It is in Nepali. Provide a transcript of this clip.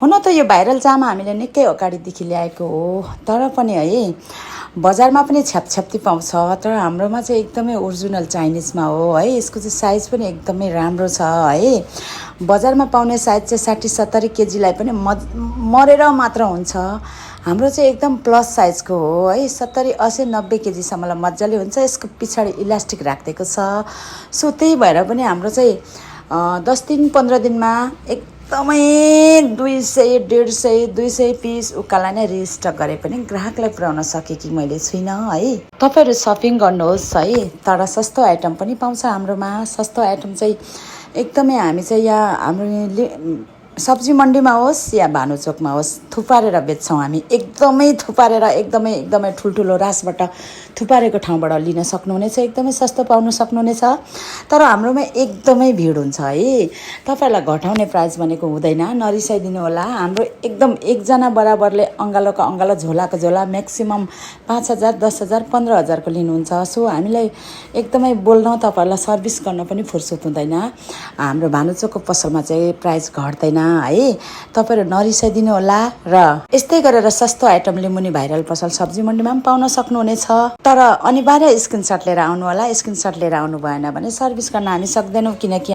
हुन त यो भाइरल जामा हामीले निकै अगाडिदेखि ल्याएको हो, तर पनि है बजारमा पनि छ्यापछ्याप्ती पाउँछ, तर हाम्रोमा चाहिँ एकदमै ओरिजिनल चाइनिजमा हो है। यसको चाहिँ साइज पनि एकदमै राम्रो छ है। बजारमा पाउने साइज चाहिँ 60-70 केजीलाई पनि मरेर मात्र हुन्छ। हाम्रो चाहिँ एकदम प्लस साइजको हो है। 70-80-90 केजीसम्मलाई मजाले हुन्छ। यसको पछाडि इलास्टिक राखिदिएको छ। सो त्यही भएर पनि हाम्रो चाहिँ 10 दिन 15 दिनमा एकदमै 200-150-200 पिस उकाला नै रिस्टक गरे पनि ग्राहकलाई पुर्याउन सकेकी मैले छुइनँ है। तपाईँहरू सपिङ गर्नुहोस् है, तर सस्तो आइटम पनि पाउँछ हाम्रोमा। सस्तो आइटम चाहिँ एकदमै हामी चाहिँ यहाँ हाम्रो सब्जी मन्डीमा होस् या भानुचोकमा होस् थुपारेर बेच्छौँ हामी। एकदमै थुपारेर एकदमै ठुल्ठुलो रासबाट थुपारेको ठाउँबाट लिन सक्नुहुनेछ। एकदमै सस्तो पाउन सक्नुहुनेछ। तर हाम्रोमा एकदमै भिड हुन्छ है। तपाईँहरूलाई घटाउने प्राइस भनेको हुँदैन, नरिसाइदिनु होला। हाम्रो एकदम एकजना बराबरले अङ्गालोको अङ्गालो झोलाको झोला म्याक्सिमम् 5,000, 10,000, 15,000को लिनुहुन्छ। सो हामीलाई एकदमै बोल्न तपाईँहरूलाई सर्भिस गर्न पनि फुर्सद हुँदैन। हाम्रो भानुचोकको पसलमा चाहिँ प्राइस घट्दैन है। तपाईँहरू नरिसाइदिनु होला। र यस्तै गरेर सस्तो आइटमले मुनि भाइरल पसल सब्जी मन्डीमा पनि पाउन सक्नुहुनेछ। तर अनिवार्य स्क्रिनसट लिएर आउनु होला। स्क्रिनसट लिएर आउनु भएन भने सर्भिस गर्न हामी सक्दैनौँ, किनकि